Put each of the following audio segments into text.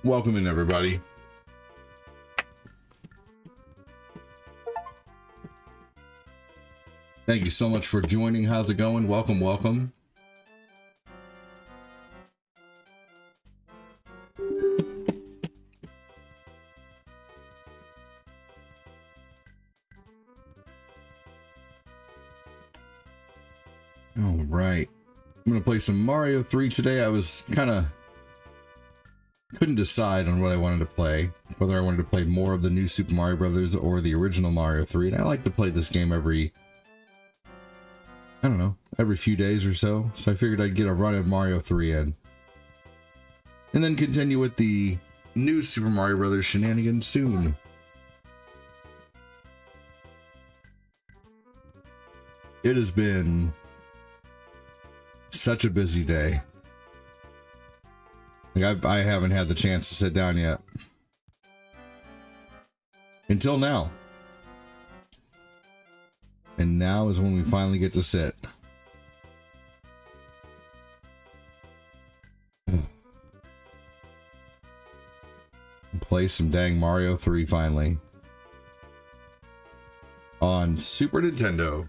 Welcome in, everybody. Thank you so much for joining. How's it going? Welcome, welcome. All right. I'm going to play some Mario 3 today. I was couldn't decide on what I wanted to play, whether I wanted to play more of the new Super Mario Brothers or the original Mario 3. And I like to play this game every few days or so. So I figured I'd get a run at Mario 3 in. And then continue with the new Super Mario Brothers shenanigans soon. It has been such a busy day. Like I haven't had the chance to sit down yet. Until now. And now is when we finally get to sit. Play some dang Mario 3 finally. On Super Nintendo.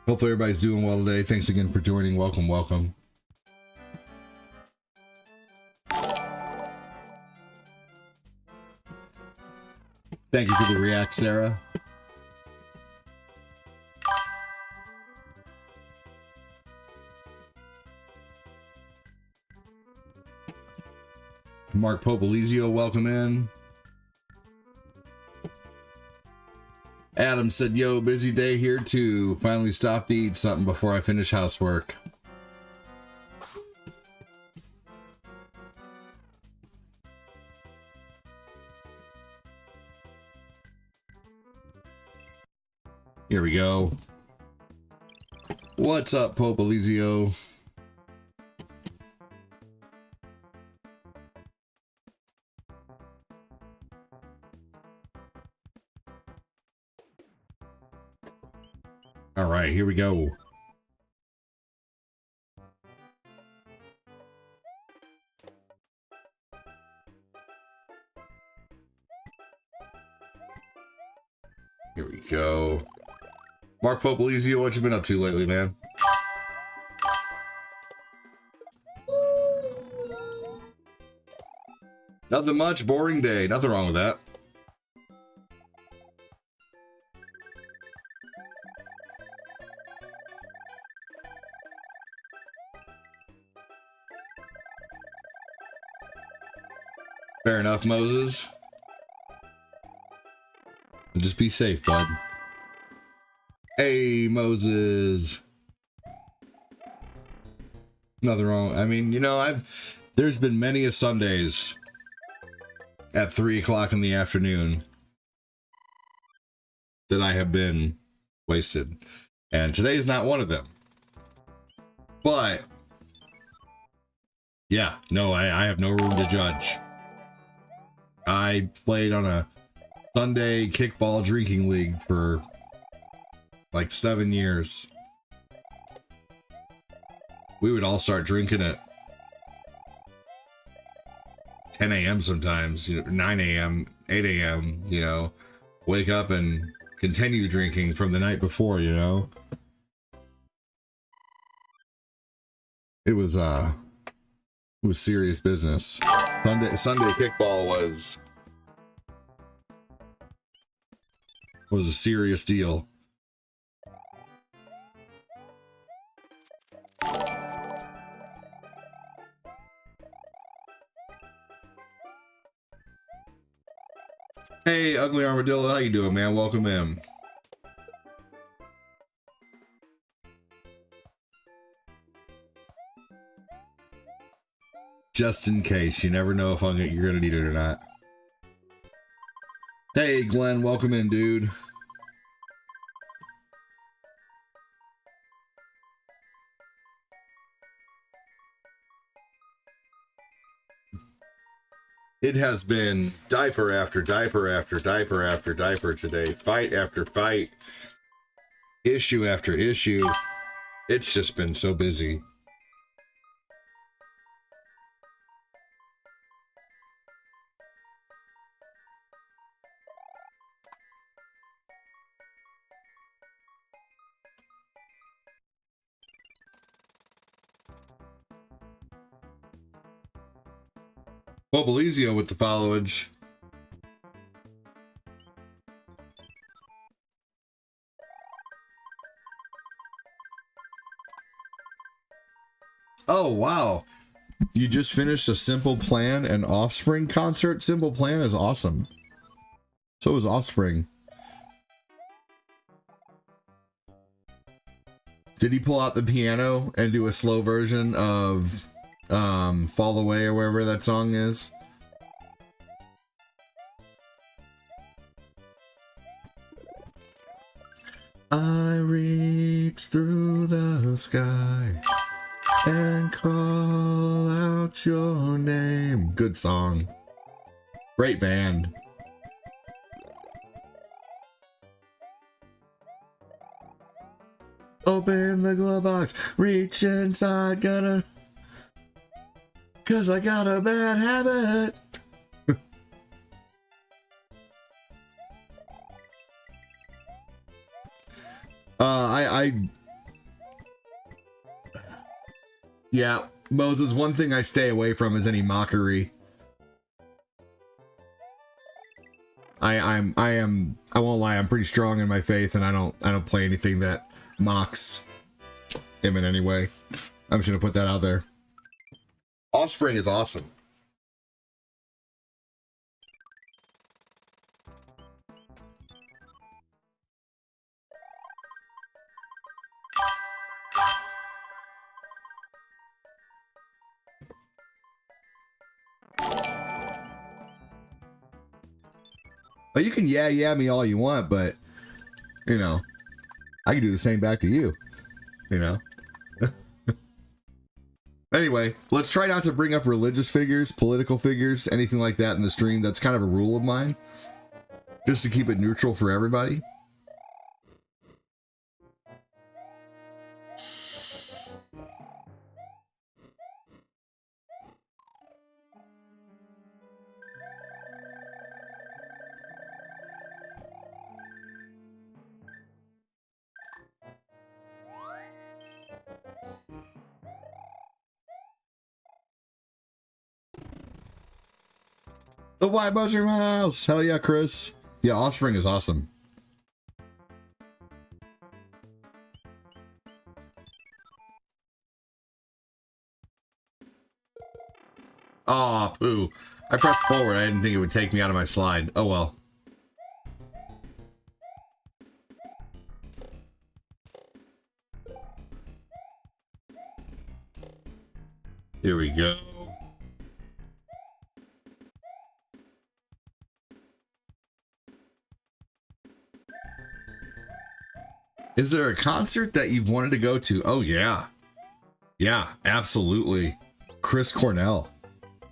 Hopefully everybody's doing well today. Thanks again for joining. Welcome, welcome. Thank you for the react, Sarah. Mark Popolizio, welcome in. Adam said, yo, busy day here too. Finally stopped to eat something before I finish housework. Here we go. What's up, Popolizio? All right, here we go. Here we go. Mark Popolizio, what you been up to lately, man? Nothing much, boring day. Nothing wrong with that. Fair enough, Moses. Just be safe, bud. Hey, Moses. Nothing wrong. I mean, you know, there's been many a Sundays at 3 o'clock in the afternoon that I have been wasted. And today is not one of them. But, yeah, no, I have no room to judge. I played on a Sunday kickball drinking league for like 7 years. We would all start drinking at 10 a.m. sometimes, 9 a.m., 8 a.m., wake up and continue drinking from the night before, It was serious business. Sunday kickball was a serious deal. Hey, Ugly Armadillo, how you doing, man? Welcome in. Just in case, you never know if you're gonna need it or not. Hey, Glenn, welcome in, dude. It has been diaper after diaper after diaper after diaper today. Fight after fight. Issue after issue. It's just been so busy. Belizio with the followage. Oh, wow. You just finished a Simple Plan and Offspring concert? Simple Plan is awesome. So is Offspring. Did he pull out the piano and do a slow version of Fall Away or wherever that song is? I reach through the sky and call out your name. Good song. Great band. Open the glove box, reach inside, gonna... 'Cause I got a bad habit. Yeah, Moses, one thing I stay away from is any mockery. I won't lie, I'm pretty strong in my faith, and I don't play anything that mocks him in any way. I'm just gonna put that out there. Offspring is awesome. Well, you can yeah me all you want, but you know, I can do the same back to you. You know. Anyway, let's try not to bring up religious figures, political figures, anything like that in the stream. That's kind of a rule of mine, just to keep it neutral for everybody. The White Mushroom House! Hell yeah, Chris. Yeah, Offspring is awesome. Aw, poo. I pressed forward. I didn't think it would take me out of my slide. Oh well. Here we go. Is there a concert that you've wanted to go to? Oh, yeah. Yeah, absolutely. Chris Cornell.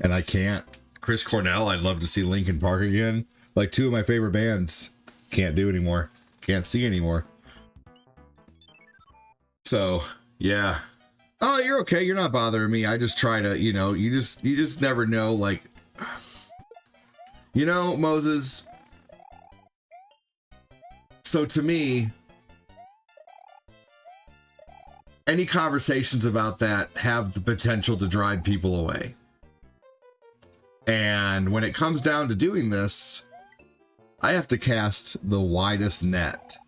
And I can't. Chris Cornell, I'd love to see Linkin Park again. Like, two of my favorite bands. Can't do anymore. Can't see anymore. So, yeah. Oh, you're okay. You're not bothering me. I just try to, you know, you just never know, like... You know, Moses... So, to me... Any conversations about that have the potential to drive people away. And when it comes down to doing this, I have to cast the widest net.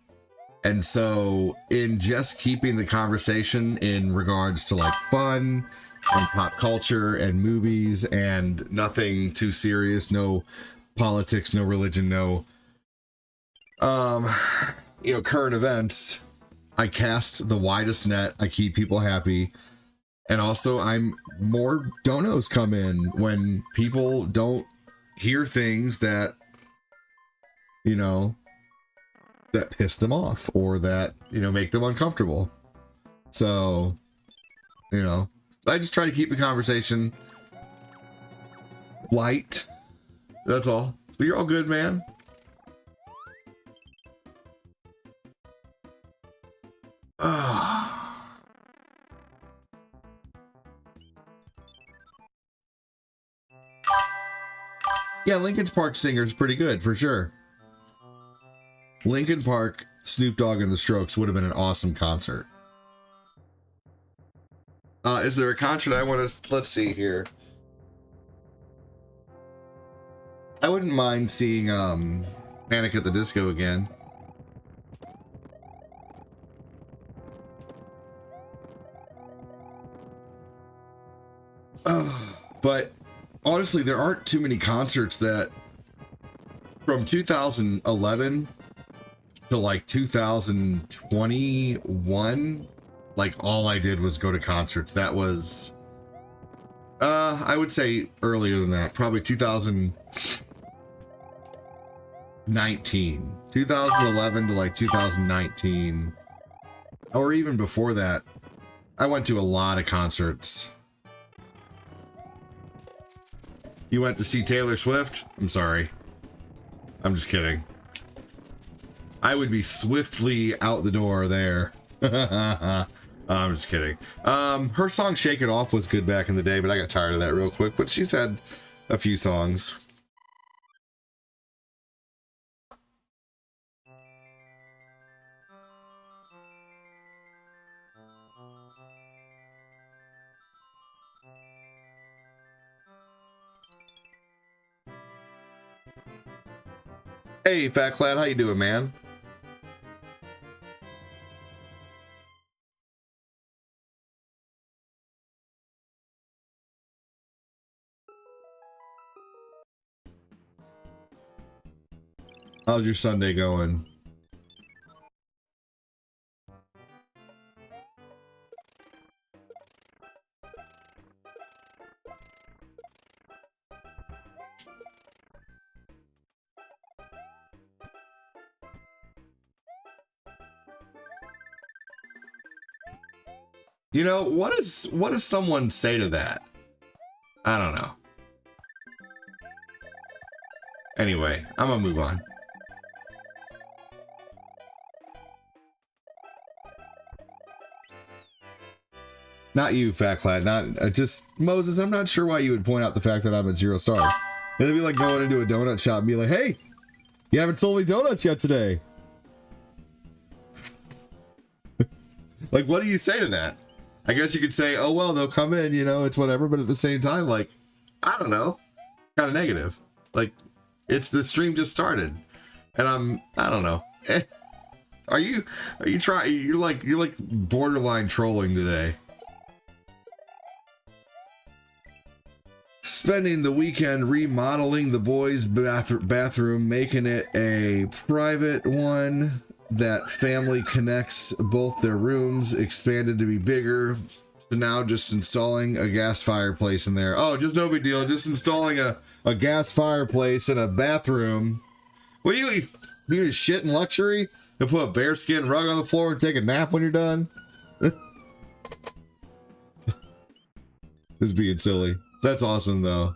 And so in just keeping the conversation in regards to like fun and pop culture and movies and nothing too serious, no politics, no religion, no, current events, I cast the widest net. I keep people happy. And also I'm more donos come in when people don't hear things that, you know, that piss them off or that, you know, make them uncomfortable. So, you know, I just try to keep the conversation light. That's all. But you're all good, man. Yeah, Linkin Park singer is pretty good, for sure. Linkin Park, Snoop Dogg and the Strokes would have been an awesome concert. Is there a concert I want to... Let's see here. I wouldn't mind seeing Panic at the Disco again. But honestly, there aren't too many concerts that from 2011 to like 2021, like all I did was go to concerts. That was I would say earlier than that, probably 2019, 2011 to like 2019, or even before that. I went to a lot of concerts. You went to see Taylor Swift? I'm sorry. I'm just kidding. I would be swiftly out the door there. I'm just kidding. Her song Shake It Off was good back in the day, but I got tired of that real quick. But she's had a few songs. Hey, Fat Clad, how you doing, man? How's your Sunday going? You know, what does someone say to that? I don't know. Anyway, I'm gonna move on. Not you, Fat Clad. Not just Moses. I'm not sure why you would point out the fact that I'm at 0 star. It'd be like going into a donut shop and be like, "Hey, you haven't sold any donuts yet today." Like, what do you say to that? I guess you could say, "Oh well, they'll come in. You know, it's whatever." But at the same time, like, I don't know, kind of negative. Like, it's the stream just started, and I don't know. Are you trying? You're like borderline trolling today. Spending the weekend remodeling the boys' bathroom, making it a private one that family connects both their rooms, expanded to be bigger. Now just installing a gas fireplace in there. Oh, just no big deal. Just installing a gas fireplace in a bathroom. What you need shit in luxury? You put a bearskin rug on the floor and take a nap when you're done? Just being silly. That's awesome though.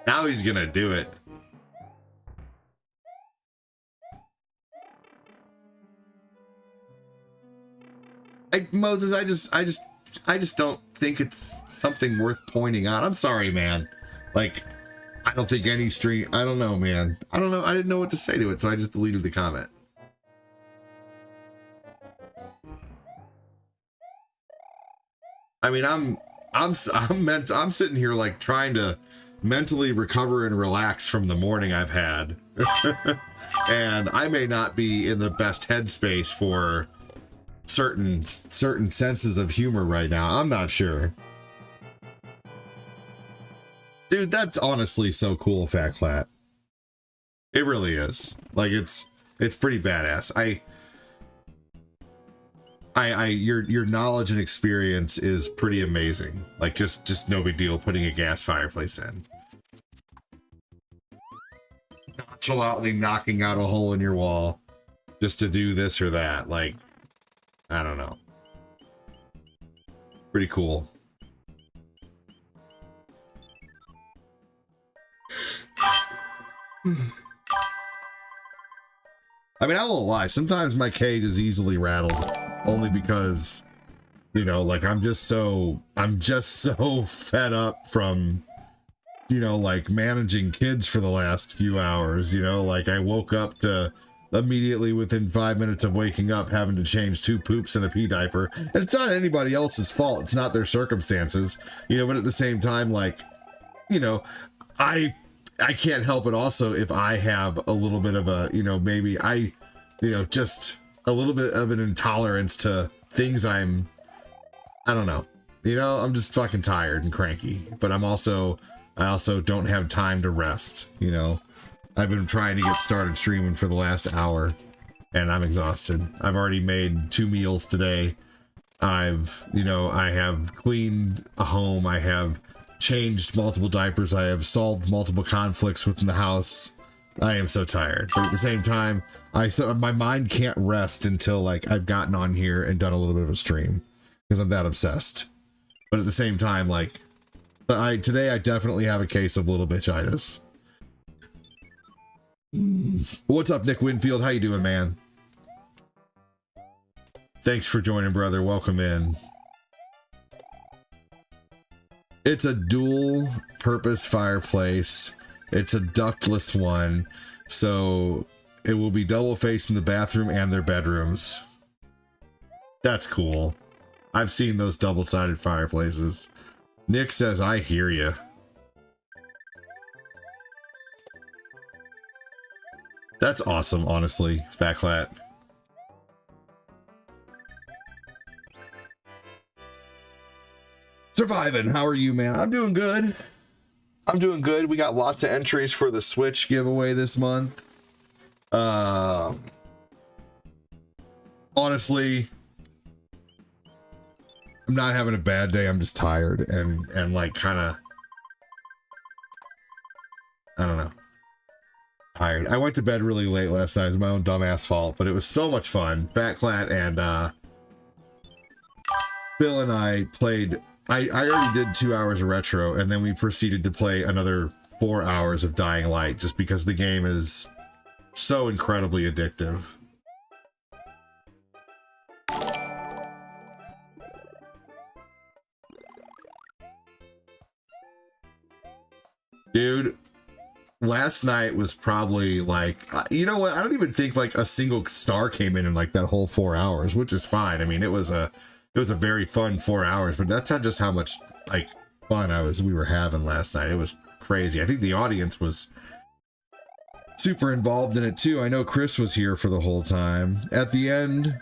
Now he's gonna do it. Moses, I just don't think it's something worth pointing out. I'm sorry, man. Like, I don't think any stream, I don't know, man. I don't know. I didn't know what to say to it, so I just deleted the comment. I mean, I'm sitting here like trying to mentally recover and relax from the morning I've had. And I may not be in the best headspace for certain senses of humor right now. I'm not sure. Dude, that's honestly so cool, Fat Flat. It really is. Like, it's pretty badass. Your knowledge and experience is pretty amazing. Like, just no big deal putting a gas fireplace in. Nonchalantly knocking out a hole in your wall just to do this or that. Like, I don't know. Pretty cool. I mean, I won't lie. Sometimes my cage is easily rattled, only because, you know, like I'm just so fed up from, you know, like managing kids for the last few hours. You know, like I woke up to immediately within 5 minutes of waking up having to change 2 poops and a pee diaper. And it's not anybody else's fault. It's not their circumstances, you know, but at the same time, like, you know, I can't help it also if I have a little bit of a, you know, maybe just a little bit of an intolerance to things I don't know, you know, I'm just fucking tired and cranky, but I also don't have time to rest, you know. I've been trying to get started streaming for the last hour and I'm exhausted. I've already made 2 meals today. I have cleaned a home. I have changed multiple diapers. I have solved multiple conflicts within the house. I am so tired, but at the same time, my mind can't rest until like I've gotten on here and done a little bit of a stream because I'm that obsessed. But at the same time, like today I definitely have a case of little bitchitis. What's up, Nick Winfield? How you doing, man? Thanks for joining, brother. Welcome in. It's a dual purpose fireplace. It's a ductless one, so it will be double facing the bathroom and their bedrooms. That's cool. I've seen those double-sided fireplaces. Nick says, I hear you. That's awesome, honestly, Fatclat. Surviving. How are you, man? I'm doing good. I'm doing good. We got lots of entries for the Switch giveaway this month. Honestly, I'm not having a bad day. I'm just tired and like kind of, I don't know. Tired. I went to bed really late last night. It was my own dumbass fault, but it was so much fun. Fatclat and Bill and I played. I already did 2 hours of retro, and then we proceeded to play another 4 hours of Dying Light, just because the game is so incredibly addictive. Dude, last night was probably like, you know what? I don't even think like a single star came in like that whole 4 hours, which is fine. I mean, it was a very fun 4 hours, but that's not just how much like fun we were having last night. It was crazy. I think the audience was super involved in it too. I know Chris was here for the whole time. At the end,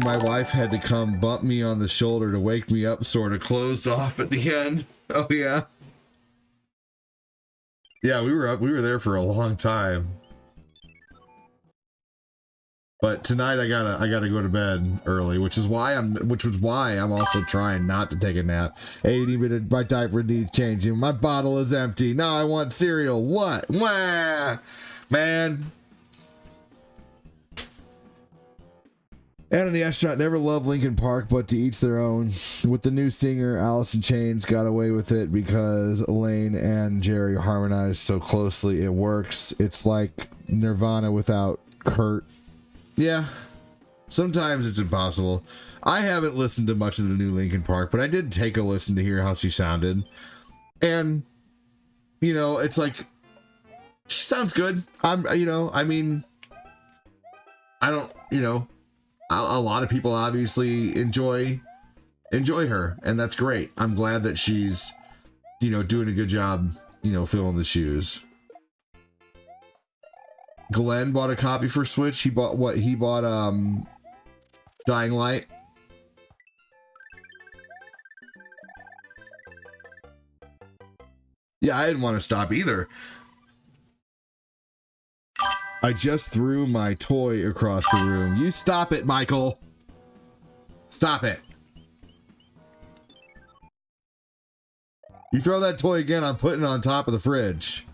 my wife had to come bump me on the shoulder to wake me up, sort of closed off at the end. Oh yeah. Yeah, we were there for a long time. But tonight I gotta go to bed early, which was why I'm also trying not to take a nap. 80 minutes, my diaper needs changing. My bottle is empty. Now I want cereal. What? Wah! Man. And in the astronaut never loved Linkin Park, but to each their own. With the new singer, Alice in Chains got away with it because Elaine and Jerry harmonized so closely. It works. It's like Nirvana without Kurt. Yeah, sometimes it's impossible. I haven't listened to much of the new Linkin Park, but I did take a listen to hear how she sounded. And, you know, it's like, she sounds good. A lot of people obviously enjoy her, and that's great. I'm glad that she's, doing a good job, filling the shoes. Glenn bought a copy for Switch. He bought Dying Light. Yeah, I didn't want to stop either. I just threw my toy across the room. You stop it, Michael. Stop it. You throw that toy again, I'm putting it on top of the fridge.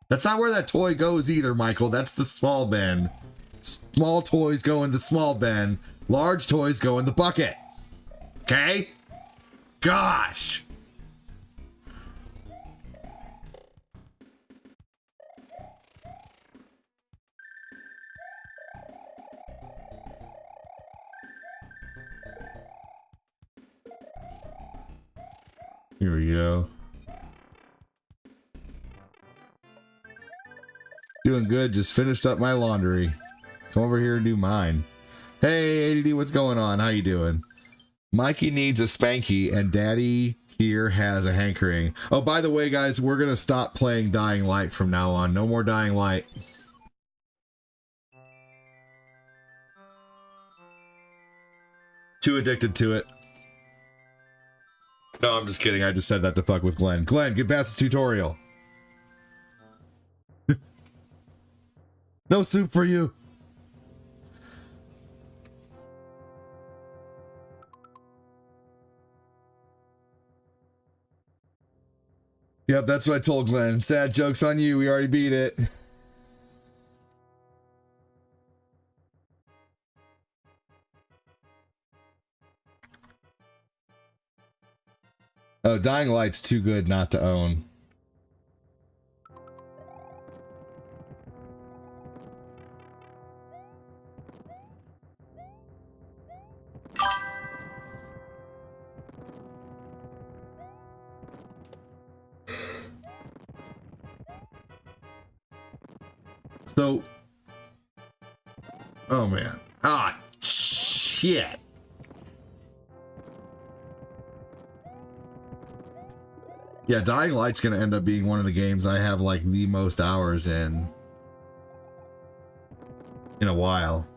That's not where that toy goes either, Michael. That's the small bin. Small toys go in the small bin. Large toys go in the bucket. Okay? Gosh. Here we go. I'm good. Just finished up my laundry. Come over here and do mine. Hey, ADD, what's going on? How you doing? Mikey needs a spanky, and Daddy here has a hankering. Oh, by the way, guys, we're going to stop playing Dying Light from now on. No more Dying Light. Too addicted to it. No, I'm just kidding. I just said that to fuck with Glenn. Glenn, get past the tutorial. No soup for you. Yep, that's what I told Glenn. Sad joke's on you. We already beat it. Oh, Dying Light's too good not to own. So, oh man. Ah, shit. Yeah, Dying Light's gonna end up being one of the games I have like the most hours in a while.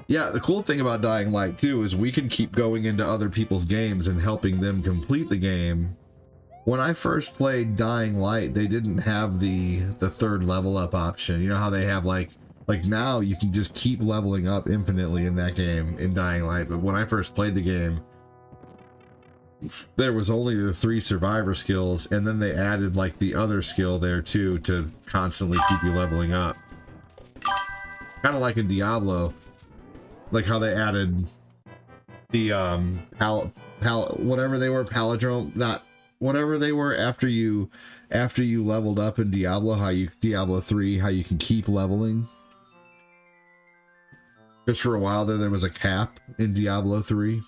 Yeah, the cool thing about Dying Light too is we can keep going into other people's games and helping them complete the game. When I first played Dying Light, they didn't have the third level up option. You know how they have like now you can just keep leveling up infinitely in that game in Dying Light. But when I first played the game, there was only the 3 survivor skills, and then they added like the other skill there too to constantly keep you leveling up. Kind of like in Diablo, like how they added the whatever they were, palindrome, not whatever they were after you leveled up in Diablo 3, how you can keep leveling. Just for a while there was a cap in Diablo 3.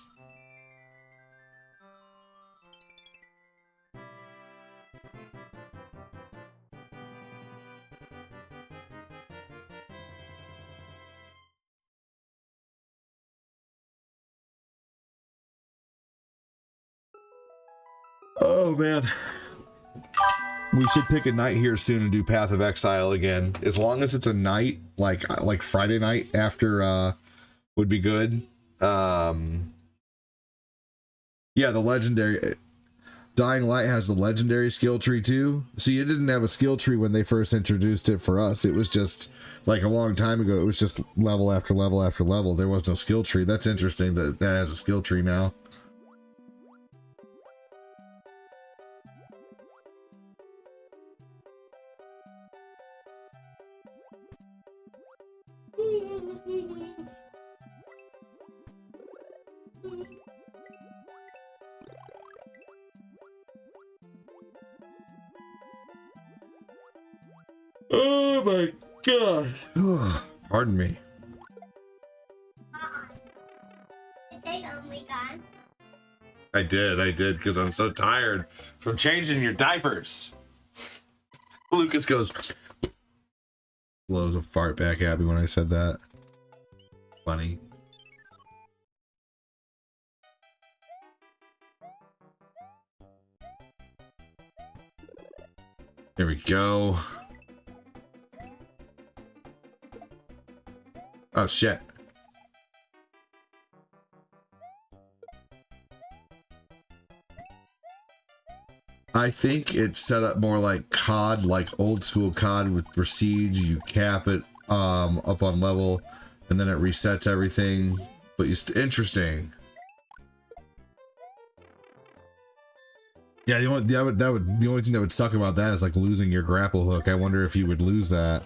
Oh man. We should pick a night here soon and do Path of Exile again. As long as it's a night, like Friday night after would be good. Yeah, the legendary Dying Light has the legendary skill tree too. See, it didn't have a skill tree when they first introduced it for us. It was just like a long time ago. It was just level after level after level. There was no skill tree. That's interesting that that has a skill tree now. Oh my god. Pardon me. I did, because I'm so tired from changing your diapers. Lucas goes, blows a fart back at me when I said that. Funny. There we go. Oh shit. I think it's set up more like COD, like old school COD with Prestige. You cap it up on level, and then it resets everything. But interesting. Yeah, the only thing that would suck about that is like losing your grapple hook. I wonder if you would lose that.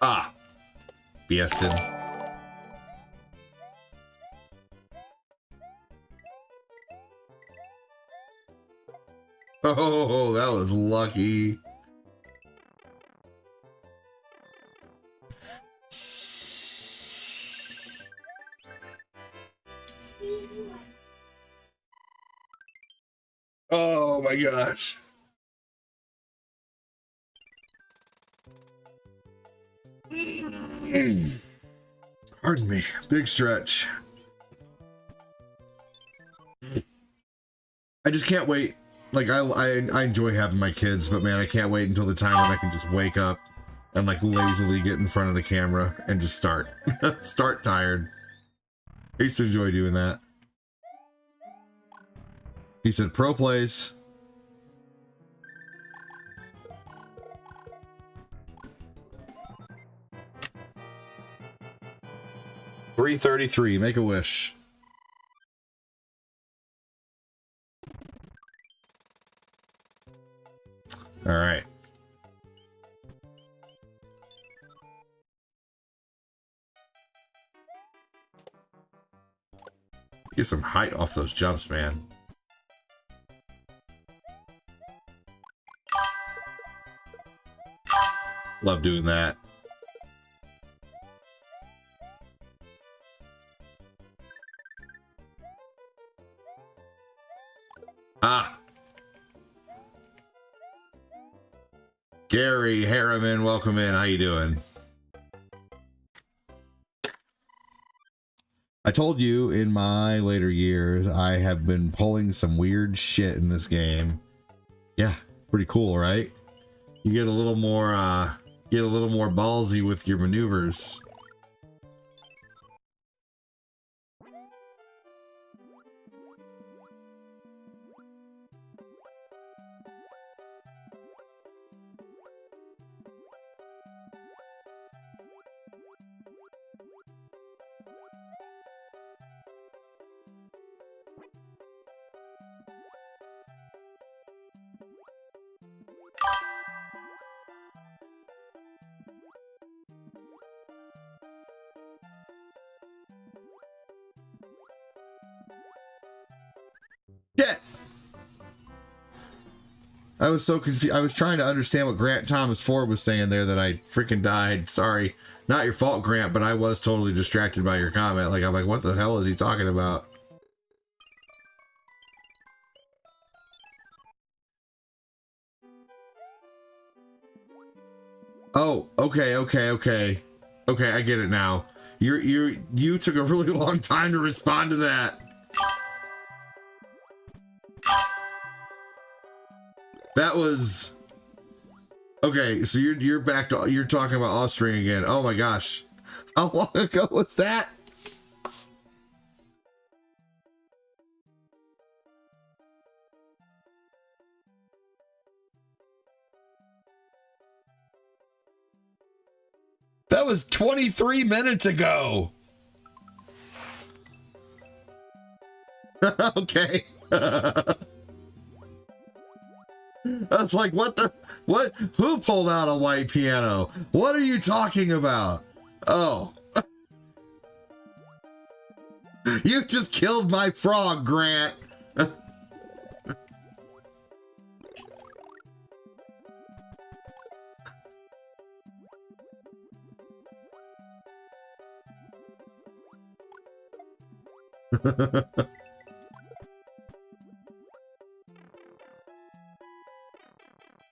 Ah, Bieston. Oh, that was lucky. Oh my gosh. Pardon me. Big stretch. I just can't wait. Like I enjoy having my kids, but man, I can't wait until the time when I can just wake up and like lazily get in front of the camera and just start start tired. I used to enjoy doing that. He said pro plays. $333, make a wish. All right. Get some height off those jumps, man. Love doing that. Ah. Gary Harriman, welcome in. How you doing? I told you in my later years, I have been pulling some weird shit in this game. Yeah, pretty cool, right? You get a little more ballsy with your maneuvers. Yeah. I was so confused. I was trying to understand what Grant Thomas Ford was saying there that I freaking died. Sorry. Not your fault, Grant, but I was totally distracted by your comment. Like, I'm like, what the hell is he talking about? Oh, okay. Okay, I get it now. You took a really long time to respond to that. That was okay. So you're back to you're talking about offspring again. Oh my gosh, how long ago was that? That was 23 minutes ago. Okay. I was like, what? Who pulled out a white piano? What are you talking about? Oh. You just killed my frog, Grant.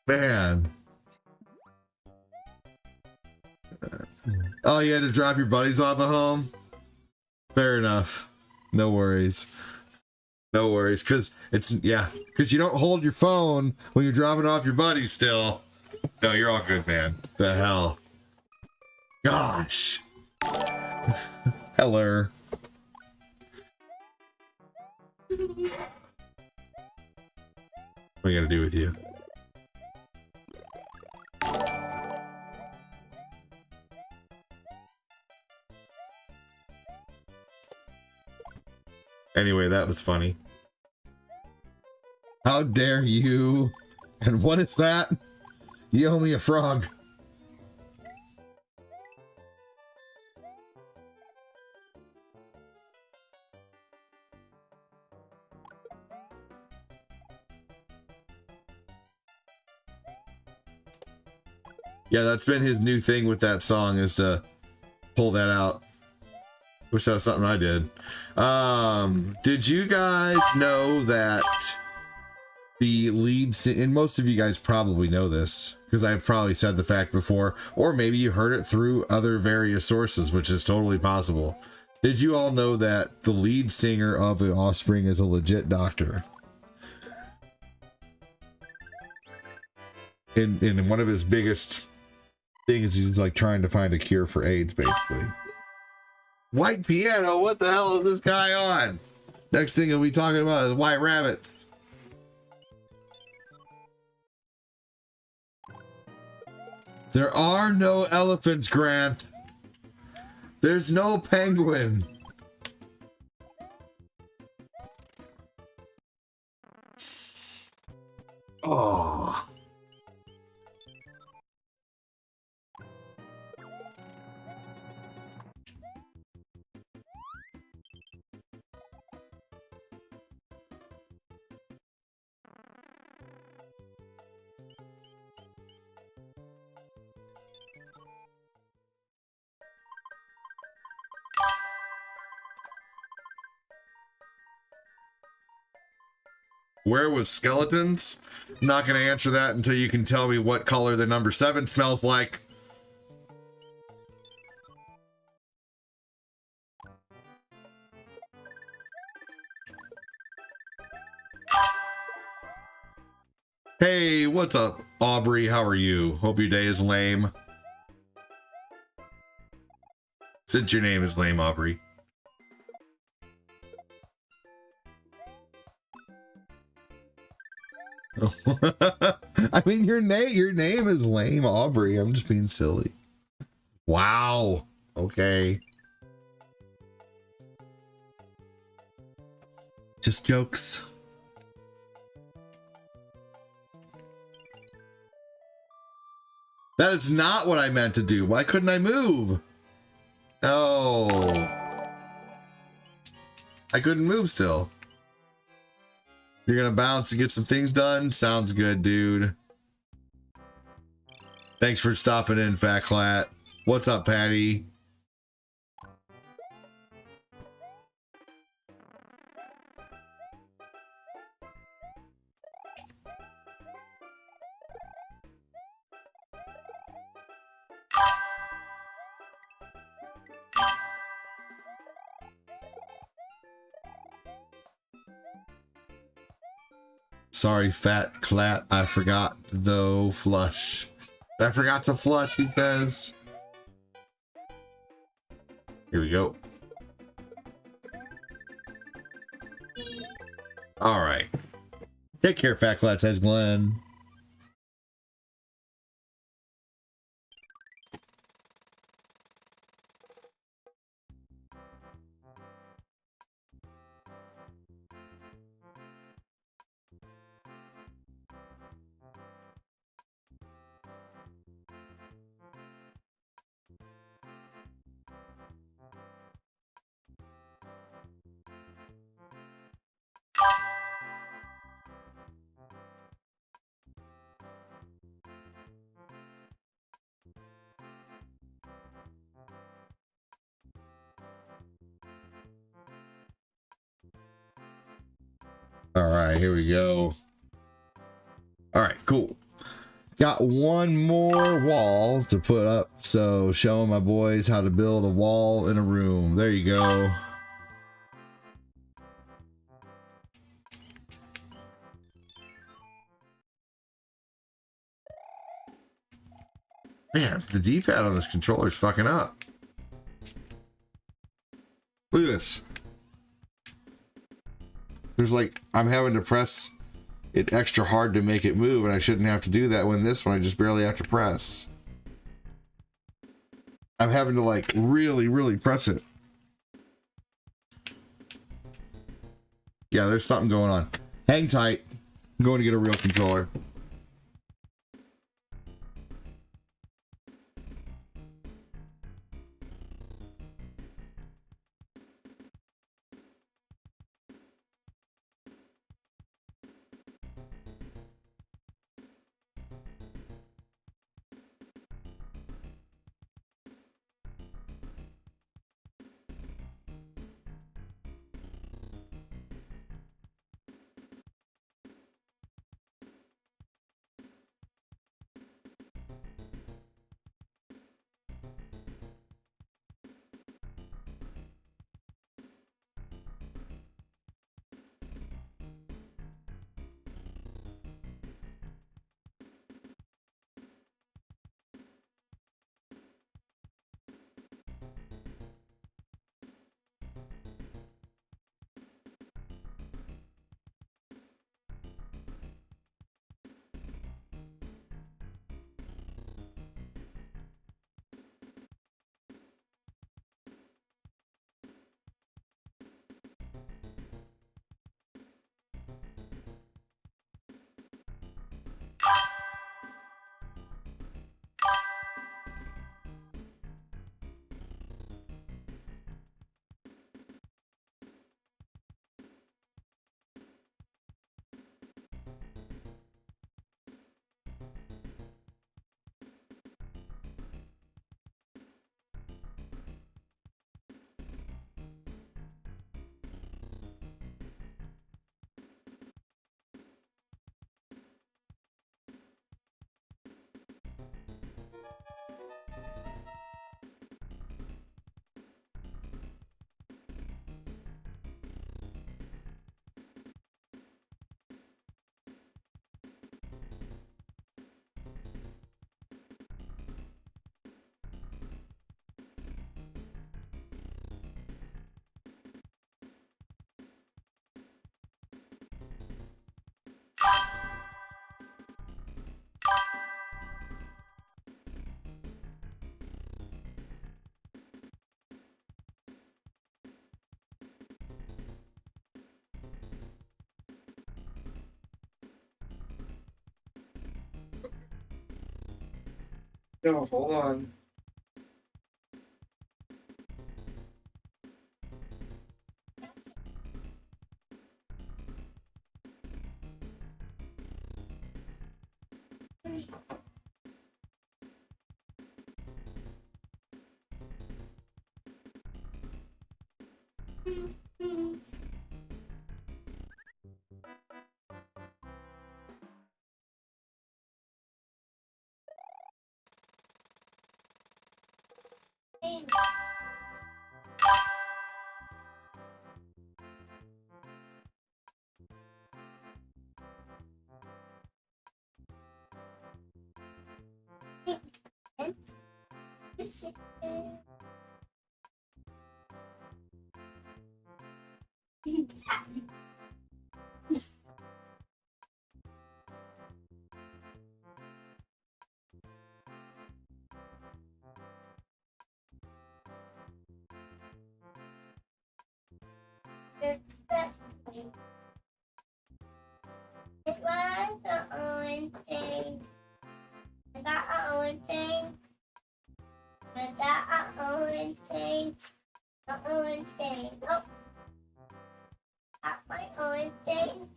Man. Oh, you had to drop your buddies off at home? Fair enough. No worries. No worries, because because you don't hold your phone when you're dropping off your buddies still. No, you're all good, man. The hell. Gosh. Heller. What I gotta do with you? Anyway, that was funny. How dare you? And what is that? You owe me a frog. Yeah, that's been his new thing with that song, is to pull that out. Wish that was something I did. Did you guys know that the lead and most of you guys probably know this because I've probably said the fact before, or maybe you heard it through other various sources, which is totally possible. Did you all know that the lead singer of The Offspring is a legit doctor? In one of his biggest things, he's like trying to find a cure for AIDS, basically. White piano, what the hell is this guy on? Next thing we'll be talking about is white rabbits. There are no elephants, Grant. There's no penguin. Oh. Where was skeletons? I'm not going to answer that until you can tell me what color the number 7 smells like. Hey, what's up, Aubrey? How are you? Hope your day is lame. Since your name is lame, Aubrey. I mean, your name is lame, Aubrey. I'm just being silly. Wow. Okay. Just jokes. That is not what I meant to do. Why couldn't I move? Oh. I couldn't move still. You're gonna bounce and get some things done? Sounds good, dude. Thanks for stopping in, Fat Clat. What's up, Patty? Sorry, Fat Clat. I forgot though. Flush. I forgot to flush, he says. Here we go. All right. Take care, Fat Clat, says Glenn. All right, here we go. All right, cool. Got one more wall to put up, so showing my boys how to build a wall in a room. There you go. Man, the D-pad on this controller is fucking up. Look at this. There's like, I'm having to press it extra hard to make it move, and I shouldn't have to do that when this one I just barely have to press. I'm having to like really press it. Yeah, there's something going on. Hang tight. I'm going to get a real controller. No, hold on. It was an orange thing. I got an orange thing. I got an orange thing. An orange thing. Oh, got my orange thing.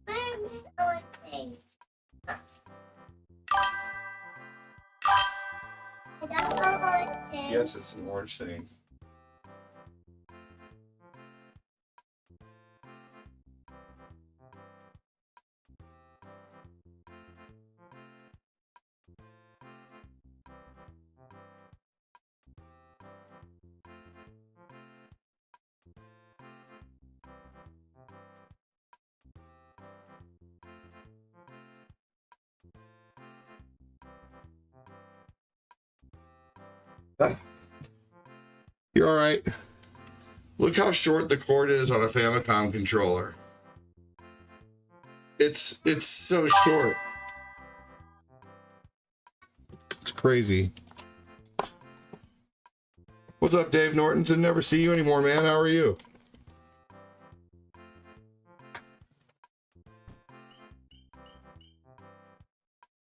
Where's my orange thing? I got my orange thing. Yes, it's an orange thing. You're all right. Look how short the cord is on a Famicom controller. It's so short. It's crazy. What's up, Dave Nortonson? Never see you anymore, man. How are you?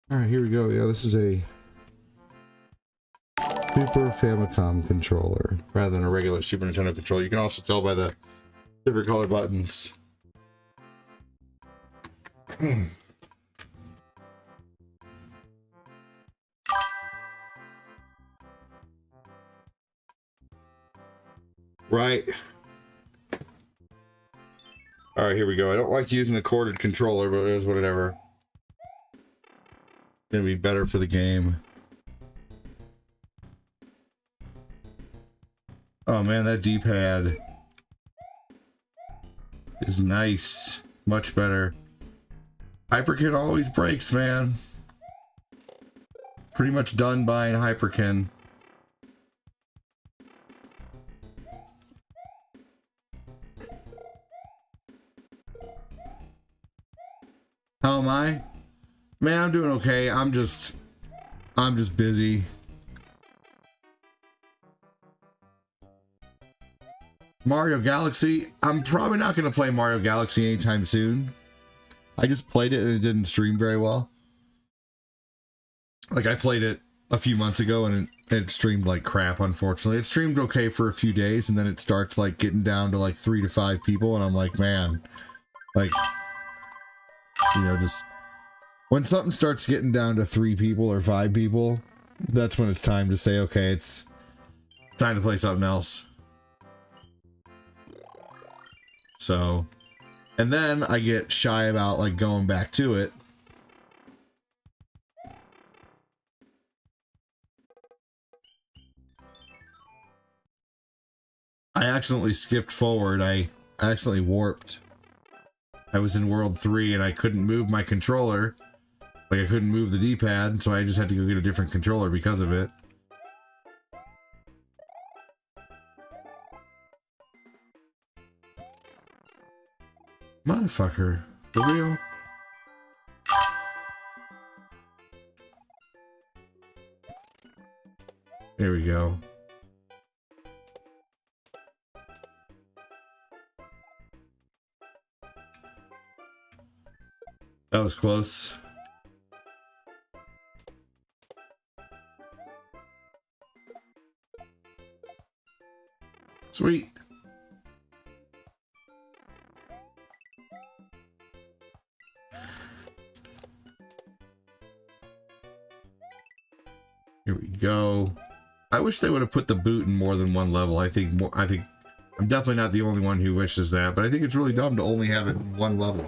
All right, here we go. Yeah, this is a Super Famicom controller rather than a regular Super Nintendo controller. You can also tell by the different color buttons. Right. All right, here we go. I don't like using a corded controller, but it is whatever. Gonna be better for the game. Oh man, that D-pad is nice. Much better. Hyperkin always breaks, man. Pretty much done buying Hyperkin. How am I? Man, I'm doing okay. I'm just busy. Mario Galaxy. I'm probably not going to play Mario Galaxy anytime soon. I just played it and it didn't stream very well. Like, I played it a few months ago and it streamed like crap, unfortunately. It streamed okay for a few days and then it starts like getting down to like 3 to 5 people and I'm like, man, like, you know, just when something starts getting down to 3 people or 5 people, that's when it's time to say, okay, it's time to play something else. So, and then I get shy about like going back to it. I accidentally skipped forward. I accidentally warped. I was in World 3 and I couldn't move my controller. Like, I couldn't move the D-pad, so I just had to go get a different controller because of it. Motherfucker. For real? There we go. That was close. Sweet. Here we go. I wish they would have put the boot in more than one level. I think I'm definitely not the only one who wishes that, but I think it's really dumb to only have it in one level.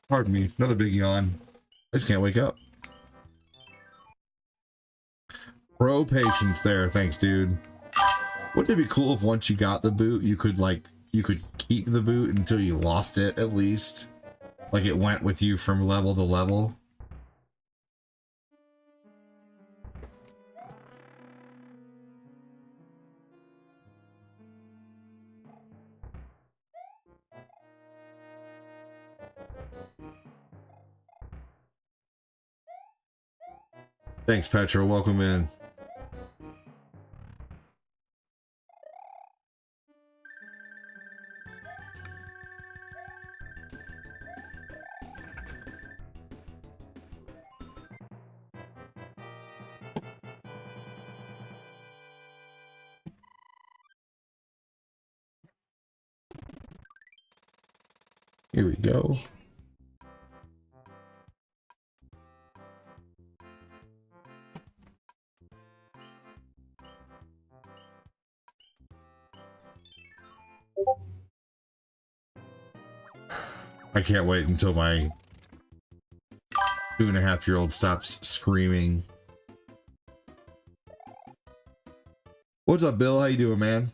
Pardon me, another big yawn. I just can't wake up. Pro patience there, thanks, dude. Wouldn't it be cool if once you got the boot, you could keep the boot until you lost it, at least? Like it went with you from level to level? Thanks, Petra. Welcome in. Here we go. I can't wait until my 2.5-year-old stops screaming. What's up, Bill? How you doing, man?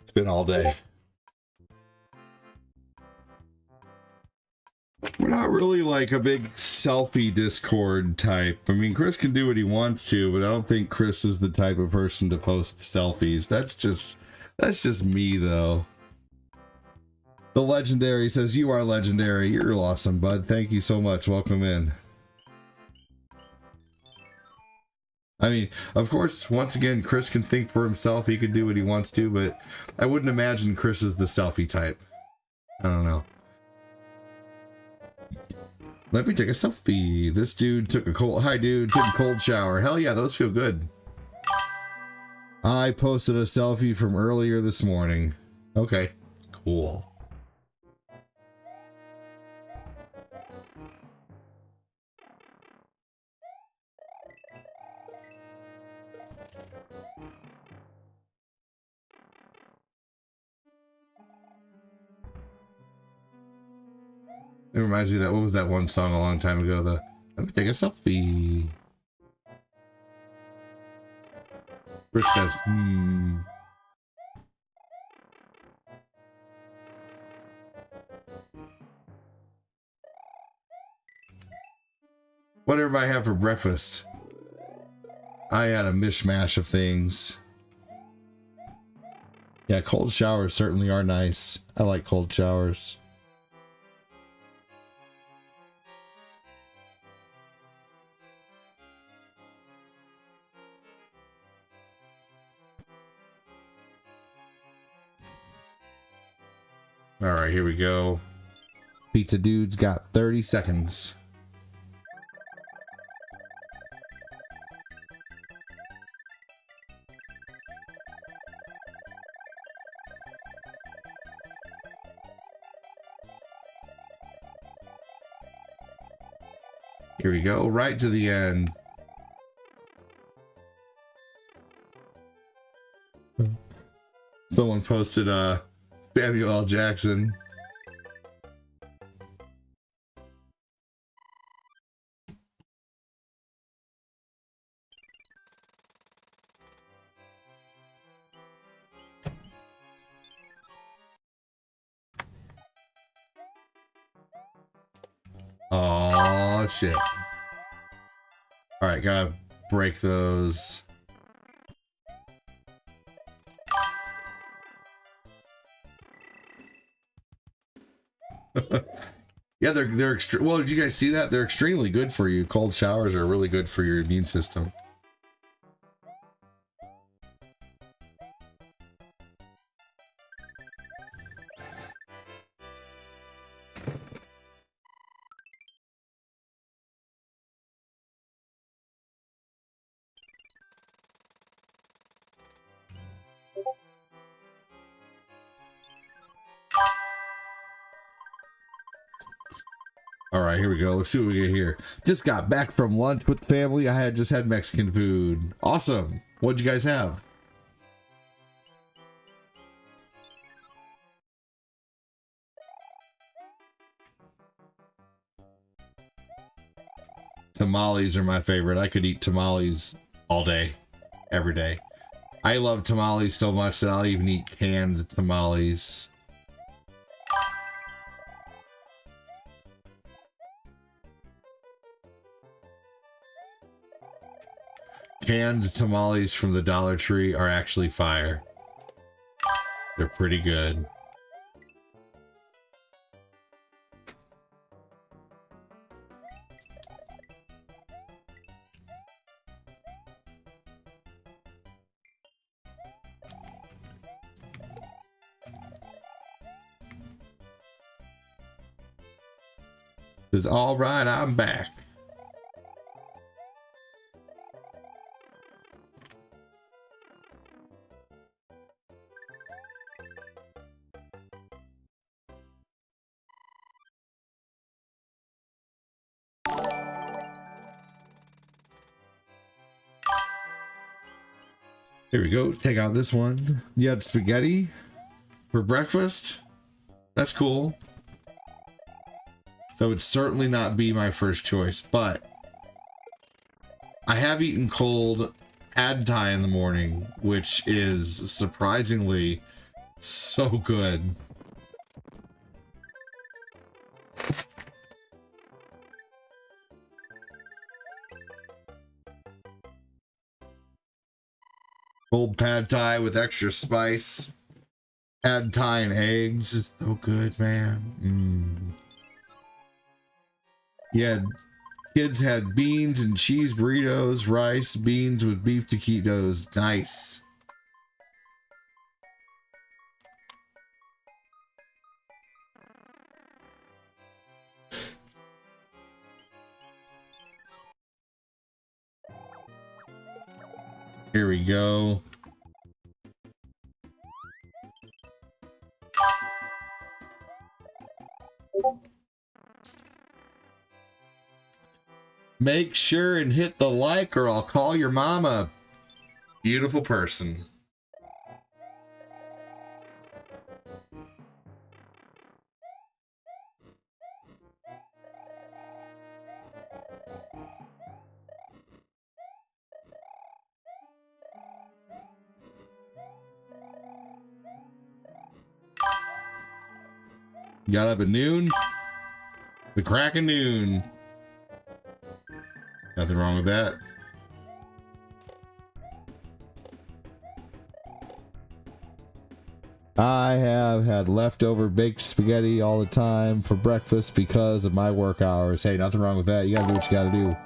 It's been all day. We're not really like a big selfie Discord type. I mean, Chris can do what he wants to, but I don't think Chris is the type of person to post selfies. That's just me though. The Legendary says, "You are legendary. You're awesome, bud. Thank you so much. Welcome in." I mean, of course, once again, Chris can think for himself. He can do what he wants to, but I wouldn't imagine Chris is the selfie type. I don't know. Let me take a selfie. This dude took a cold... Hi, dude. Took a cold shower. Hell yeah, those feel good. I posted a selfie from earlier this morning. Okay, cool. It reminds me of that, what was that one song a long time ago? The "Let me take a selfie." Rich says, What did everybody have for breakfast? I had a mishmash of things. Yeah, cold showers certainly are nice. I like cold showers. All right, here we go. Pizza Dude's got 30 seconds. Here we go, right to the end. Someone posted Samuel L. Jackson. Oh shit. All right, gotta break those. Yeah, they're well, did you guys see that? They're extremely good for you. Cold showers are really good for your immune system. All right, here we go. Let's see what we get here. Just got back from lunch with the family. I had just had Mexican food. Awesome. What'd you guys have? Tamales are my favorite. I could eat tamales all day, every day. I love tamales so much that I'll even eat canned tamales. Canned tamales from the Dollar Tree are actually fire. They're pretty good. It's all right, I'm back. Here we go. Take out this one. You had spaghetti for breakfast? That's cool. That would certainly not be my first choice, but I have eaten cold pad thai in the morning, which is surprisingly so good. Cold pad thai with extra spice. Pad thai and eggs. It's so good, man. Yeah, kids had beans and cheese burritos, rice, beans with beef taquitos. Nice. Here we go. Make sure and hit the like or I'll call your mama. Beautiful person. Got up at noon. The crack of noon. Nothing wrong with that. I have had leftover baked spaghetti all the time for breakfast because of my work hours. Hey, nothing wrong with that. You gotta do what you gotta do.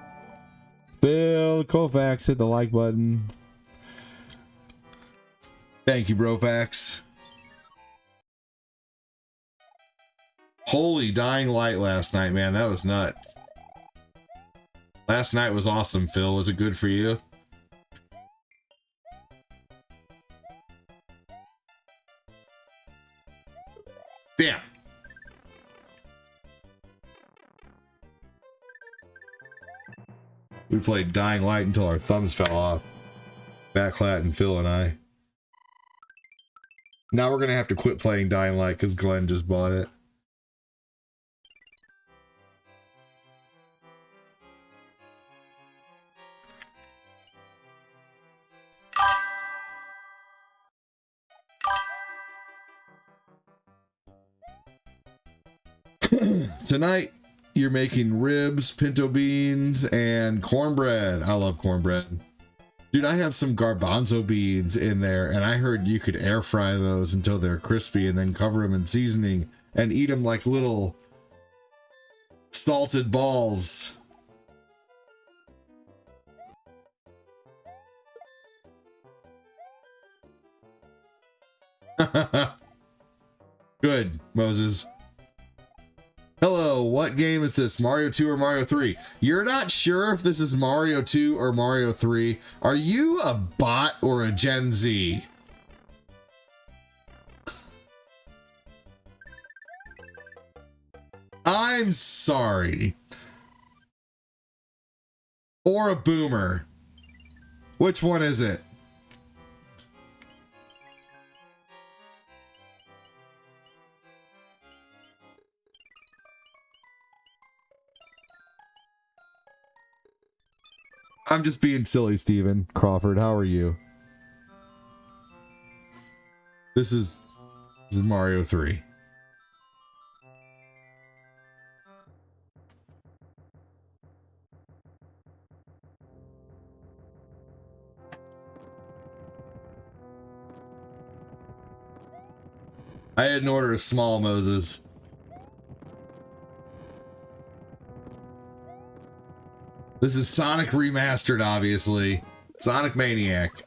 Phil Kofax, hit the like button. Thank you, Brofax. Holy Dying Light last night, man. That was nuts. Last night was awesome, Phil. Was it good for you? Damn. We played Dying Light until our thumbs fell off. Backlat and Phil and I. Now we're gonna have to quit playing Dying Light because Glenn just bought it. Tonight, you're making ribs, pinto beans, and cornbread. I love cornbread. Dude, I have some garbanzo beans in there, and I heard you could air fry those until they're crispy and then cover them in seasoning and eat them like little salted balls. Good, Moses. Hello, what game is this? Mario 2 or Mario 3? You're not sure if this is Mario 2 or Mario 3. Are you a bot or a Gen Z? I'm sorry. Or a boomer. Which one is it? I'm just being silly, Steven. Crawford, how are you? This is Mario 3. I had an order of small Moses. This is Sonic Remastered, obviously. Sonic Maniac.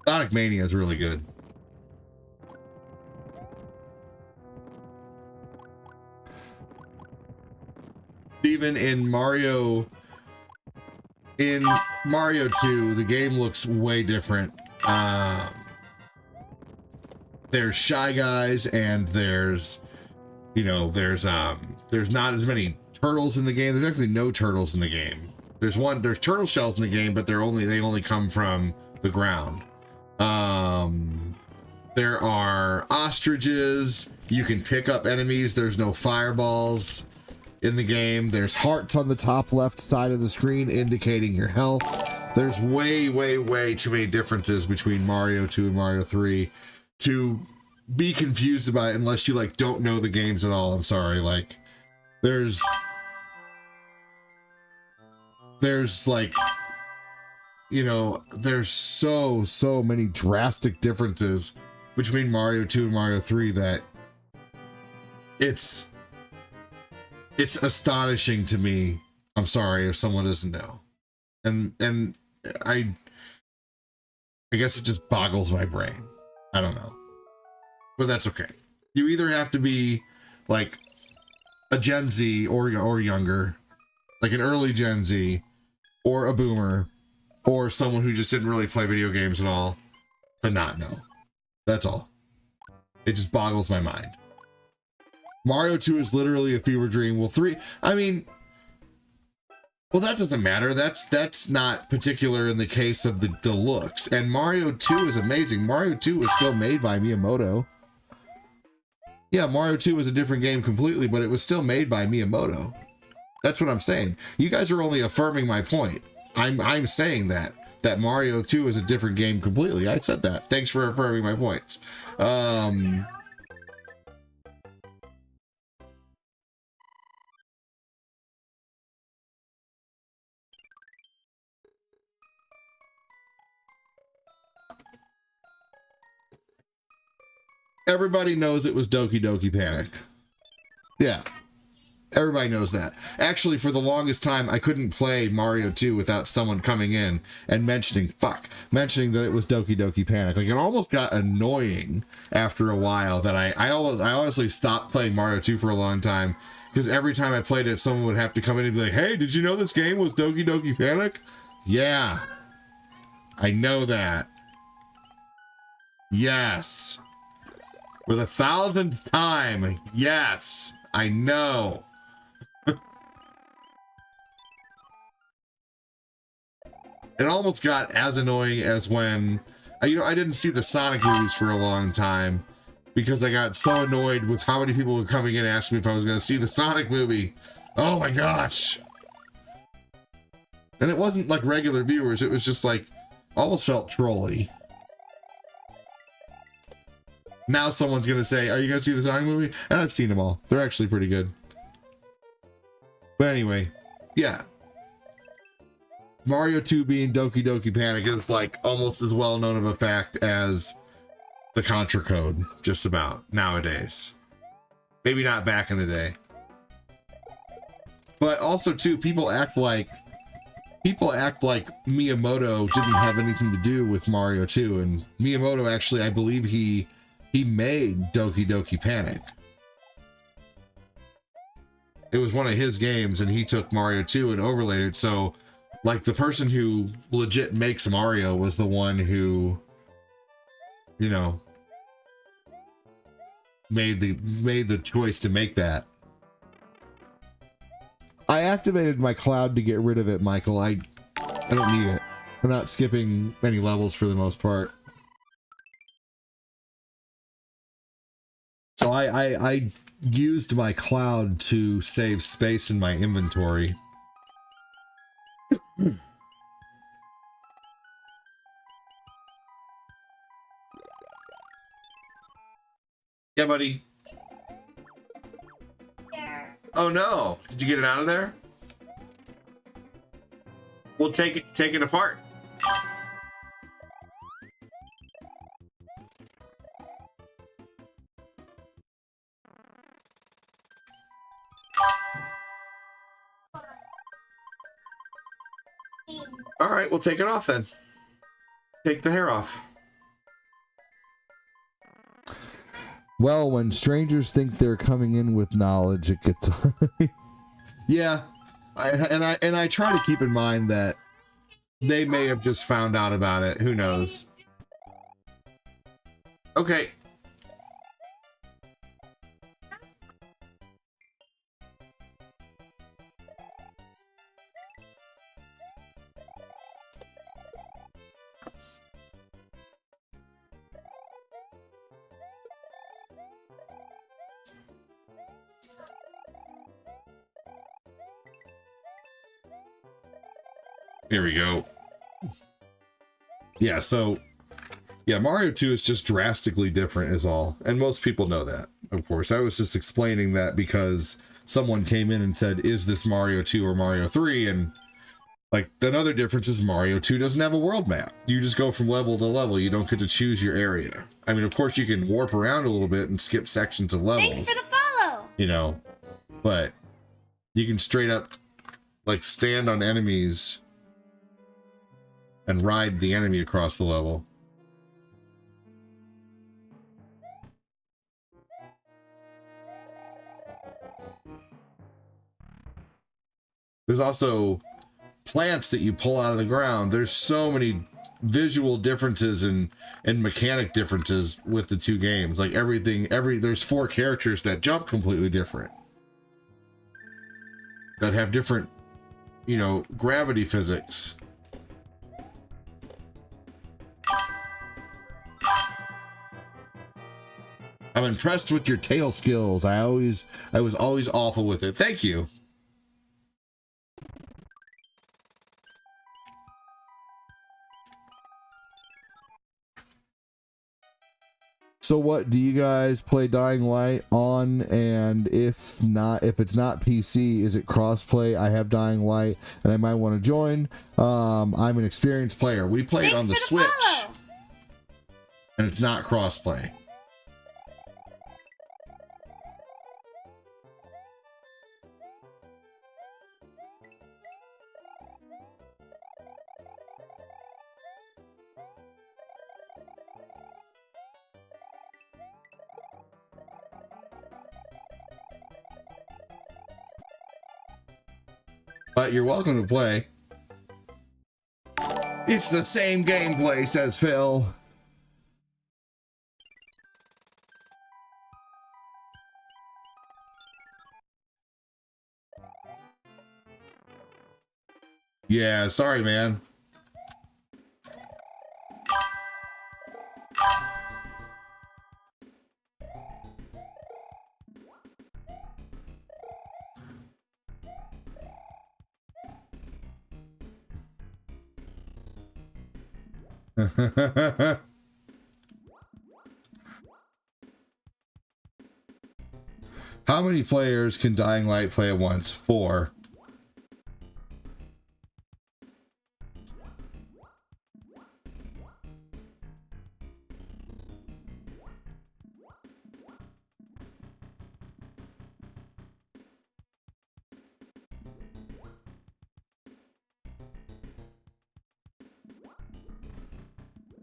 Sonic Mania is really good. Even in Mario 2, the game looks way different. there's Shy Guys, and there's, you know, there's not as many turtles in the game. There's actually no turtles in the game. There's turtle shells in the game, but they only come from the ground. There are ostriches. You can pick up enemies. There's no fireballs in the game. There's hearts on the top left side of the screen indicating your health. There's way too many differences between Mario 2 and Mario 3 to be confused about it unless you like don't know the games at all. I'm sorry. Like there's like, you know, there's so many drastic differences between Mario 2 and Mario 3 that it's astonishing to me. I'm sorry if someone doesn't know. And I guess it just boggles my brain. I don't know. But that's okay. You either have to be like a Gen Z or younger, like an early Gen Z or a boomer or someone who just didn't really play video games at all to not know. That's all. It just boggles my mind. Mario 2 is literally a fever dream. Well, 3, I mean, well, that doesn't matter. That's not particular in the case of the looks. And Mario 2 is amazing. Mario 2 was still made by Miyamoto. Yeah, Mario 2 was a different game completely, but it was still made by Miyamoto. That's what I'm saying. You guys are only affirming my point. I'm saying that Mario 2 is a different game completely. I said that. Thanks for affirming my points. Everybody knows it was Doki Doki Panic. Yeah. Everybody knows that. Actually, for the longest time, I couldn't play Mario 2 without someone coming in and mentioning that it was Doki Doki Panic. Like, it almost got annoying after a while that I honestly stopped playing Mario 2 for a long time, because every time I played it, someone would have to come in and be like, hey, did you know this game was Doki Doki Panic? Yeah. I know that. Yes. For the 1,000th time, yes. I know. It almost got as annoying as when, I didn't see the Sonic movies for a long time because I got so annoyed with how many people were coming in and asking me if I was going to see the Sonic movie. Oh my gosh. And it wasn't like regular viewers. It was just like, almost felt trolly. Now someone's going to say, are you going to see the Sonic movie? And I've seen them all. They're actually pretty good. But anyway, yeah. Mario 2 being Doki Doki Panic is like almost as well known of a fact as the Contra Code, just about nowadays. Maybe not back in the day. But also too, people act like Miyamoto didn't have anything to do with Mario 2, and Miyamoto actually, I believe he made Doki Doki Panic. It was one of his games, and he took Mario 2 and overlaid it, so like the person who legit makes Mario was the one who, you know, made the choice to make that. I activated my cloud to get rid of it, Michael. I don't need it. I'm not skipping any levels for the most part. So I used my cloud to save space in my inventory. Yeah, buddy. There. Oh no! Did you get it out of there? We'll take it apart. All right, we'll take it off then. Take the hair off. Well, when strangers think they're coming in with knowledge, it gets... Yeah, I try to keep in mind that they may have just found out about it. Who knows? Okay, Here we go. Yeah, so yeah, Mario 2 is just drastically different is all. And most people know that, of course. I was just explaining that because someone came in and said, is this Mario 2 or Mario 3? And like, another difference is Mario 2 doesn't have a world map. You just go from level to level. You don't get to choose your area. I mean, of course, you can warp around a little bit and skip sections of levels. Thanks for the follow! You know, but you can straight up, like, stand on enemies and ride the enemy across the level. There's also plants that you pull out of the ground. There's so many visual differences and mechanic differences with the two games. Like there's 4 characters that jump completely different, that have different, you know, gravity physics. I'm impressed with your tail skills. I was always awful with it. Thank you. So what do you guys play Dying Light on? And if it's not PC, is it crossplay? I have Dying Light and I might want to join. I'm an experienced player. We play it on the Switch. Follow. And it's not crossplay. But you're welcome to play. It's the same gameplay, says Phil. Yeah, sorry, man. How many players can Dying Light play at once? 4.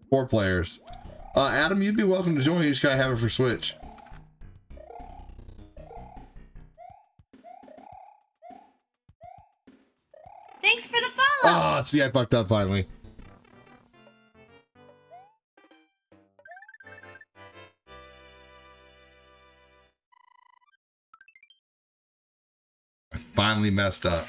Four players. Adam, you'd be welcome to join. You just gotta have it for Switch. Thanks for the follow. Oh, see, I fucked up finally. I finally messed up.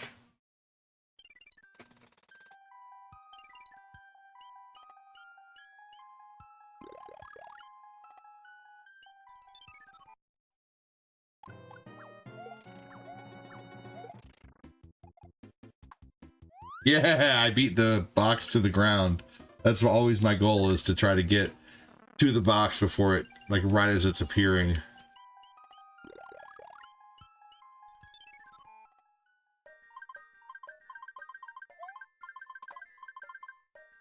Yeah, I beat the box to the ground. That's always my goal, is to try to get to the box before it, like, right as it's appearing.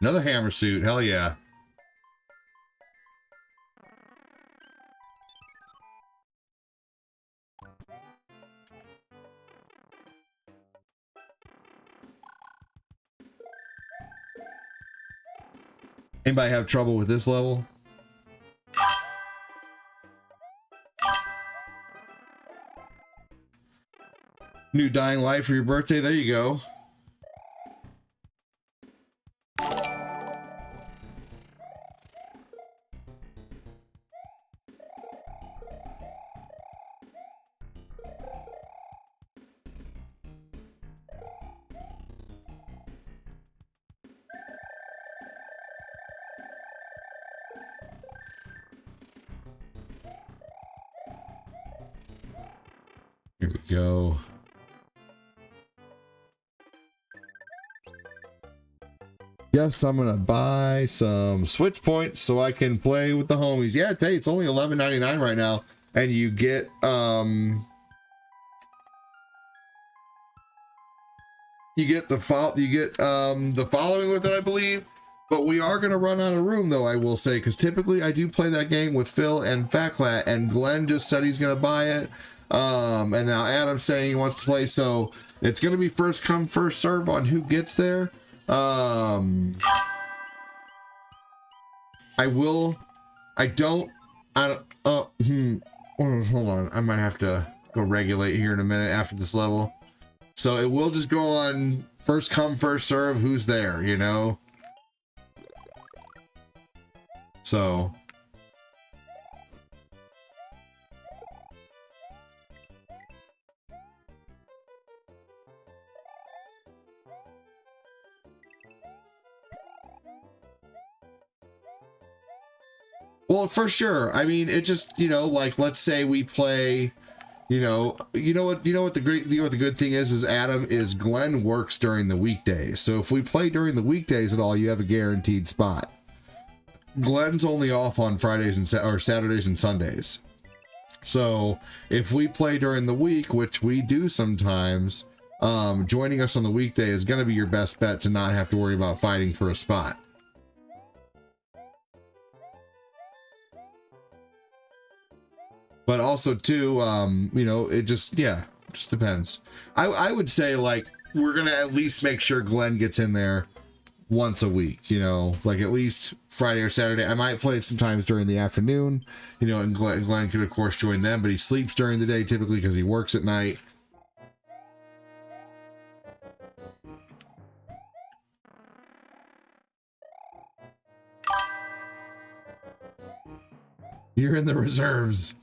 Another hammer suit, hell yeah. Anybody have trouble with this level? New Dying Light for your birthday, there you go. Here we go. Guess I'm gonna buy some Switch points so I can play with the homies. Yeah, it's only $11.99 right now, and you get the following with it, I believe. But we are gonna run out of room, though, I will say, because typically I do play that game with Phil and Fatclat, and Glenn just said he's gonna buy it. And now Adam's saying he wants to play, so it's gonna be first come, first serve on who gets there. Hold on, I might have to go regulate here in a minute after this level. So it will just go on first come, first serve, who's there, you know? So well, for sure. I mean, it just, you know, like, let's say we play, you know what the good thing is Glenn works during the weekdays. So if we play during the weekdays at all, you have a guaranteed spot. Glenn's only off on Fridays or Saturdays and Sundays. So if we play during the week, which we do sometimes, joining us on the weekday is going to be your best bet to not have to worry about fighting for a spot. But also too, you know, it just depends. I would say, like, we're gonna at least make sure Glenn gets in there once a week, you know, like at least Friday or Saturday. I might play it sometimes during the afternoon, you know, and Glenn could of course join them, but he sleeps during the day typically because he works at night. You're in the reserves.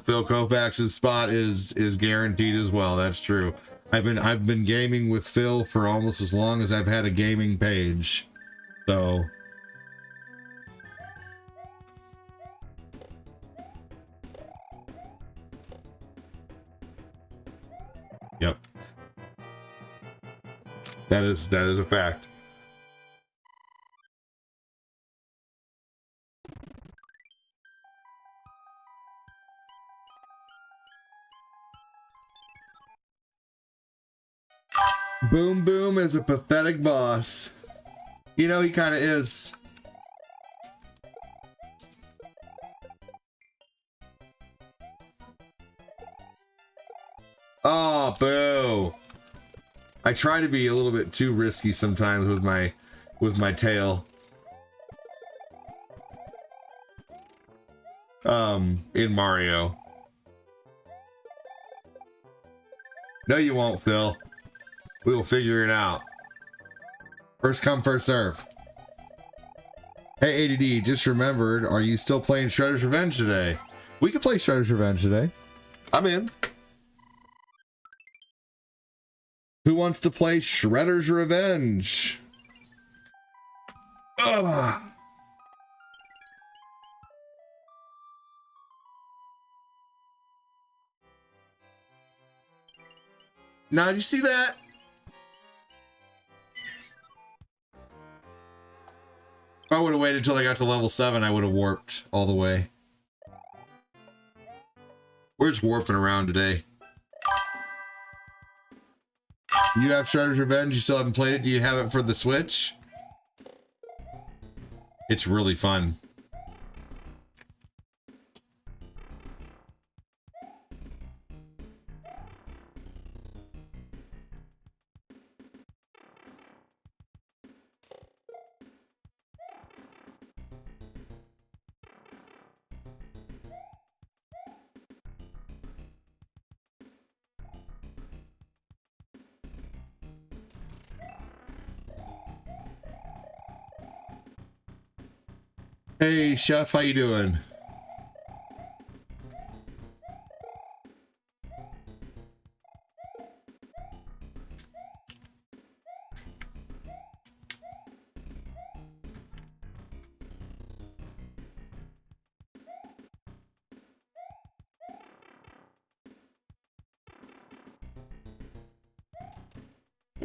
Phil Koufax's spot is guaranteed as well. That's true. I've been gaming with Phil for almost as long as I've had a gaming page. So yep. That is a fact. Boom Boom is a pathetic boss. You know, he kind of is. Oh, boo. I try to be a little bit too risky sometimes with my tail. In Mario. No, you won't, Phil. We will figure it out. First come, first serve. Hey, ADD, just remembered, are you still playing Shredder's Revenge today? We could play Shredder's Revenge today. I'm in. Who wants to play Shredder's Revenge? Ugh. Now, did you see that? If I would have waited until I got to level 7, I would have warped all the way. We're just warping around today. You have Shredder's Revenge? You still haven't played it? Do you have it for the Switch? It's really fun. Hey, Chef, how you doing?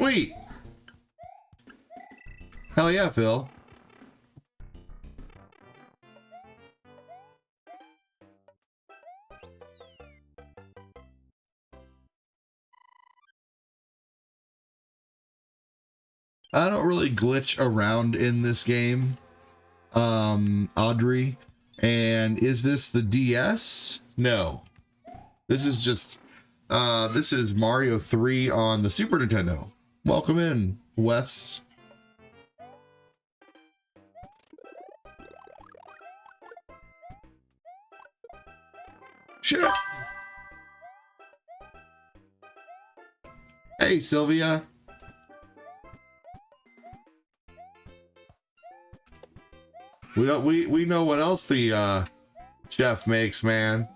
Sweet. Hell yeah, Phil. I don't really glitch around in this game, Audrey. And is this the DS? No. This is just, this is Mario 3 on the Super Nintendo. Welcome in, Wes. Shit. Hey, Sylvia. We know what else the chef makes, man.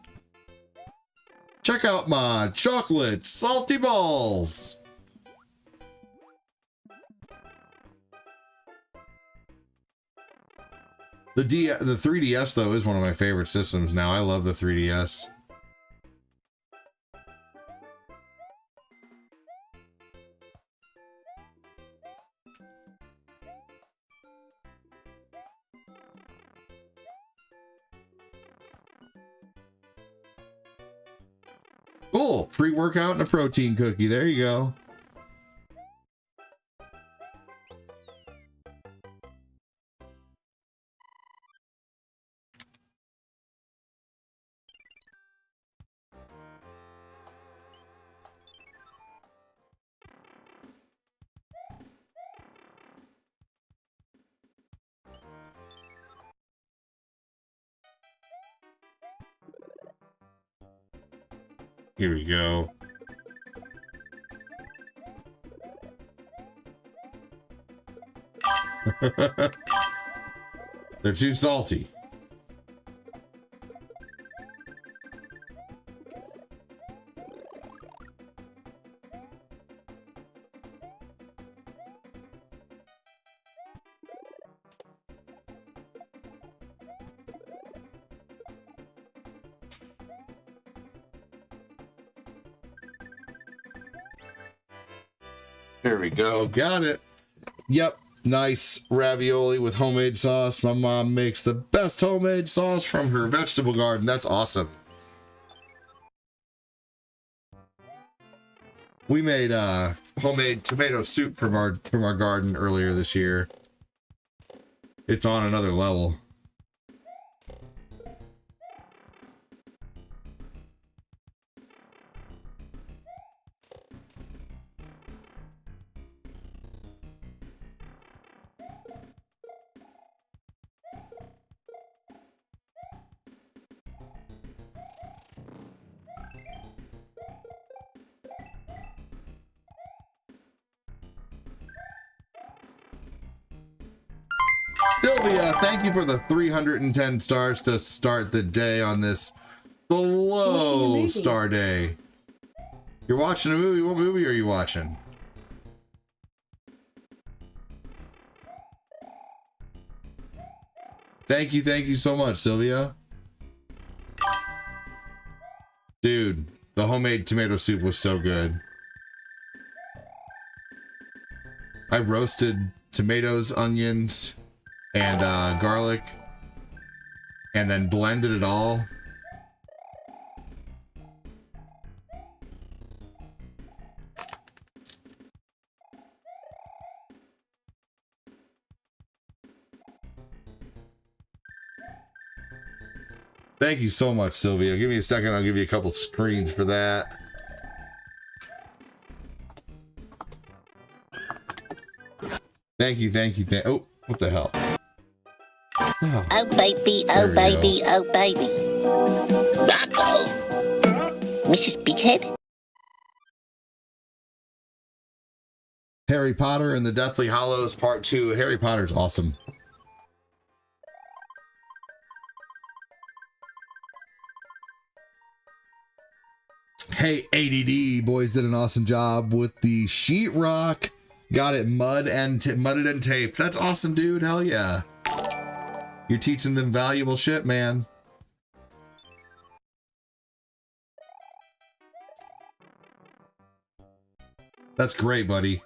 Check out my chocolate salty balls. The 3DS though is one of my favorite systems now. I love the 3DS. Cool. Pre-workout and a protein cookie. There you go. Here we go. They're too salty. There we go. Got it. Yep. Nice ravioli with homemade sauce. My mom makes the best homemade sauce from her vegetable garden. That's awesome. We made homemade tomato soup from our garden earlier this year. It's on another level. Sylvia, thank you for the 310 stars to start the day on this slow star day. You're watching a movie? What movie are you watching? Thank you so much, Sylvia. Dude, the homemade tomato soup was so good. I roasted tomatoes, onions, and garlic, and then blended it all. Thank you so much, Sylvia. Give me a second, I'll give you a couple screens for that. Thank you. Oh, what the hell? Oh baby, oh baby, oh baby. Rocco. Mrs. Bighead. Harry Potter and the Deathly Hallows Part 2. Harry Potter's awesome. Hey, ADD boys did an awesome job with the sheetrock. Got it mudded and taped. That's awesome, dude. Hell yeah. You're teaching them valuable shit, man. That's great, buddy.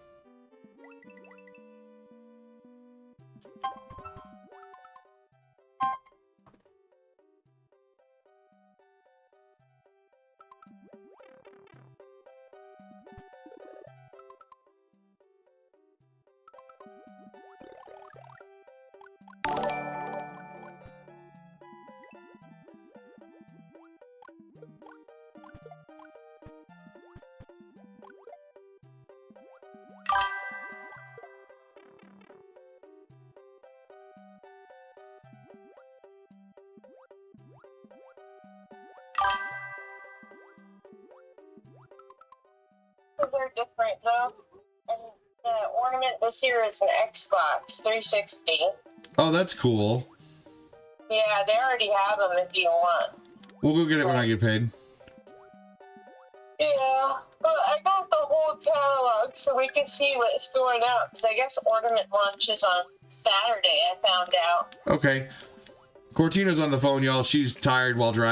those are different though. And the ornament this year is an Xbox 360. Oh, that's cool. Yeah, they already have them if you want. We'll go get it when I get paid. Yeah, but I got the whole catalog so we can see what's going out. Because I guess ornament launches on Saturday, I found out. Okay. Cortina's on the phone, y'all. She's tired while driving.